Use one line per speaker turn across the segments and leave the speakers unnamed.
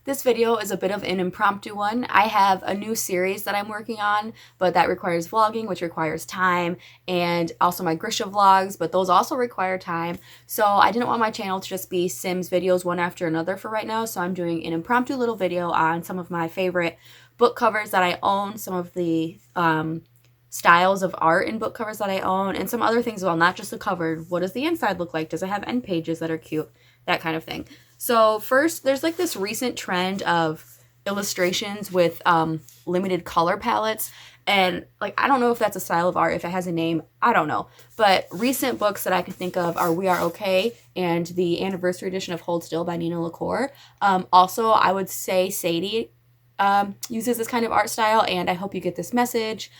This video is a bit of an impromptu one. I have a new series that I'm working on, but that requires vlogging, which requires time, and also my Grisha vlogs, but those also require time. So I didn't want my channel to just be Sims videos one after another for right now, so I'm doing an impromptu little video on some of my favorite book covers that I own, some of the styles of art in book covers that I own, and some other things as well, not just the cover. What does the inside look like? Does it have end pages that are cute? That kind of thing. So first, there's like this recent trend of illustrations with limited color palettes. And like, I don't know if that's a style of art, if it has a name, I don't know. But recent books that I can think of are We Are Okay and the anniversary edition of Hold Still by Nina LaCour. Also, I would say Sadie uses this kind of art style, and I hope you get this message.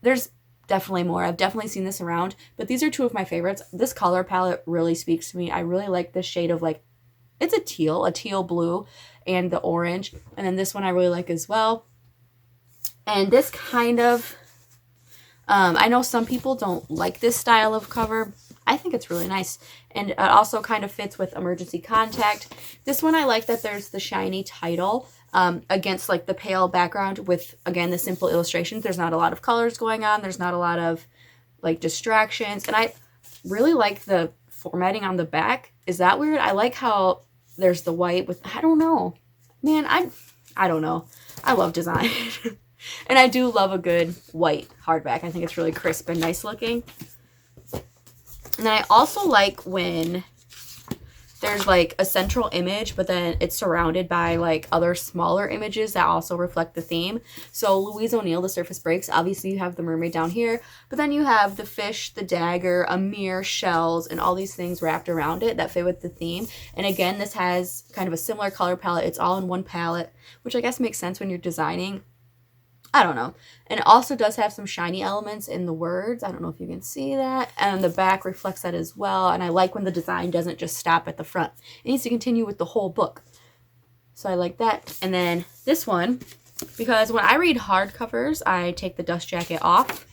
There's definitely more. I've definitely seen this around, but these are two of my favorites. This color palette really speaks to me. I really like this shade of like, it's a teal blue, and the orange. And then this one I really like as well. And this kind of, I know some people don't like this style of cover. I think it's really nice. And it also kind of fits with Emergency Contact. This one I like that there's the shiny title against like the pale background with, again, the simple illustrations. There's not a lot of colors going on. There's not a lot of like distractions. And I really like the formatting on the back. Is that weird? I like how there's the white with, I don't know. Man, I don't know. I love design. And I do love a good white hardback. I think it's really crisp and nice looking. And then I also like when there's like a central image, but then it's surrounded by like other smaller images that also reflect the theme. So Louise ONeill, The Surface Breaks, obviously you have the mermaid down here, but then you have the fish, the dagger, a mirror, shells, and all these things wrapped around it that fit with the theme. And again, this has kind of a similar color palette. It's all in one palette, which I guess makes sense when you're designing. I don't know. And it also does have some shiny elements in the words. I don't know if you can see that. And the back reflects that as well. And I like when the design doesn't just stop at the front. It needs to continue with the whole book. So I like that. And then this one, because when I read hardcovers, I take the dust jacket off.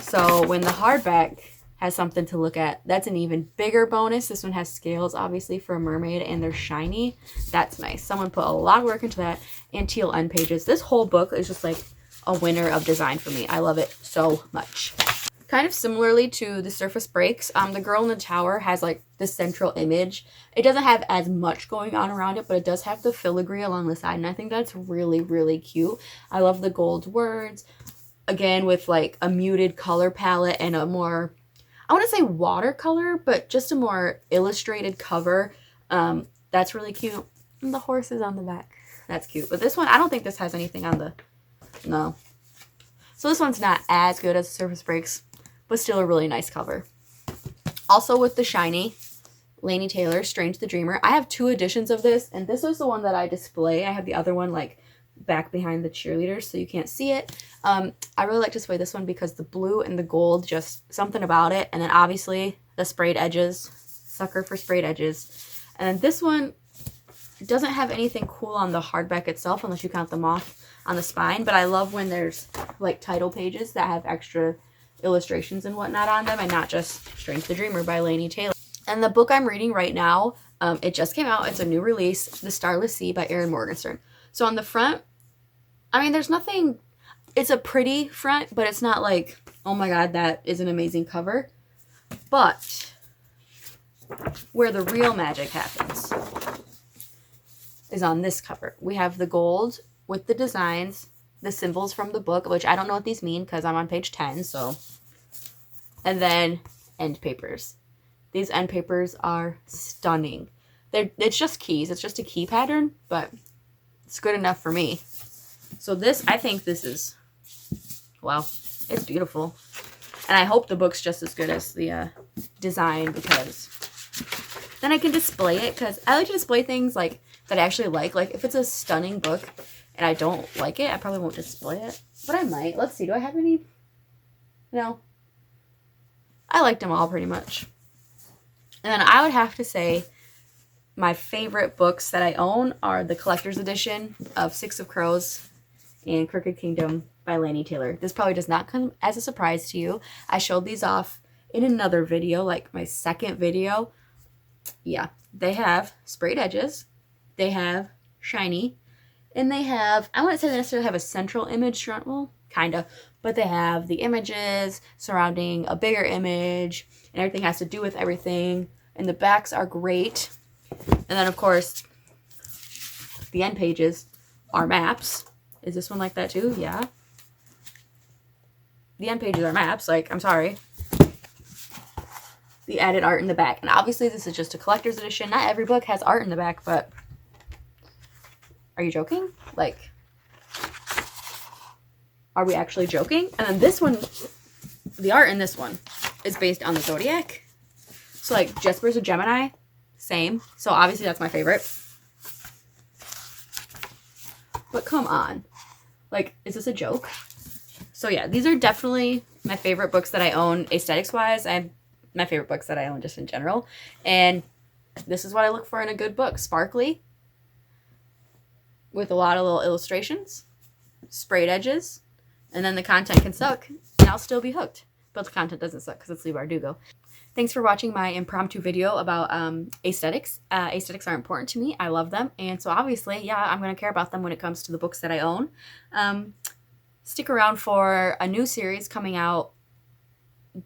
So when the hardback has something to look at, that's an even bigger bonus. This one has scales, obviously, for a mermaid, and they're shiny. That's nice. Someone put a lot of work into that. And teal end pages. This whole book is just like a winner of design for me. I love it so much. Kind of similarly to The Surface Breaks, the girl in the tower has like the central image. It doesn't have as much going on around it, but it does have the filigree along the side, and I think that's really, really cute. I love the gold words, again, with like a muted color palette and a more, I want to say watercolor, but just a more illustrated cover. That's really cute. And the horse is on the back. That's cute. But this one, I don't think this has anything on the, no. So this one's not as good as Surface Breaks, but still a really nice cover. Also with the shiny, Laini Taylor, Strange the Dreamer. I have two editions of this, and this is the one that I display. I have the other one like back behind the cheerleaders, so you can't see it. I really like to display this one because the blue and the gold, just something about it. And then obviously the sprayed edges, sucker for sprayed edges. And then this one, it doesn't have anything cool on the hardback itself unless you count the moth on the spine, but I love when there's like title pages that have extra illustrations and whatnot on them, and not just Strange the Dreamer by Laini Taylor. And the book I'm reading right now, it just came out. It's a new release, The Starless Sea by Erin Morgenstern. So on the front, I mean, there's nothing, it's a pretty front, but it's not like, oh my god, that is an amazing cover. But where the real magic happens is on this cover. We have the gold with the designs, the symbols from the book, which I don't know what these mean because I'm on page 10, so. And then end papers. These end papers are stunning. It's just keys. It's just a key pattern, but it's good enough for me. So this, I think this is, wow, it's beautiful. And I hope the book's just as good as the design, because then I can display it, because I like to display things like that I actually like. Like if it's a stunning book and I don't like it, I probably won't display it. But I might. Let's see. Do I have any? No. I liked them all pretty much. And then I would have to say my favorite books that I own are the collector's edition of Six of Crows and Crooked Kingdom by Laini Taylor. This probably does not come as a surprise to you. I showed these off in another video, like my second video. Yeah, they have sprayed edges. They have shiny. And they have, I wouldn't say they necessarily have a central image, well, kind of, but they have the images surrounding a bigger image, and everything has to do with everything. And the backs are great. And then, of course, the end pages are maps. Is this one like that too? Yeah. The end pages are maps. Like, I'm sorry. The added art in the back. And obviously, this is just a collector's edition. Not every book has art in the back, but are you joking? Like, are we actually joking? And then this one, the art in this one is based on the zodiac. So, like, Jesper's a Gemini. Same. So, obviously, that's my favorite. But come on. Like, is this a joke? So, yeah, these are definitely my favorite books that I own aesthetics-wise. My favorite books that I own just in general. And this is what I look for in a good book. Sparkly, with a lot of little illustrations, sprayed edges, and then the content can suck, and I'll still be hooked. But the content doesn't suck because it's Leigh Bardugo. Thanks for watching my impromptu video about aesthetics. Aesthetics are important to me. I love them. And so obviously, yeah, I'm going to care about them when it comes to the books that I own. Stick around for a new series coming out.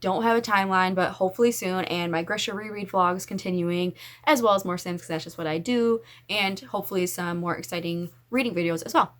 Don't have a timeline, but hopefully soon. And my Grisha reread vlogs continuing, as well as more Sims because that's just what I do. And hopefully some more exciting reading videos as well.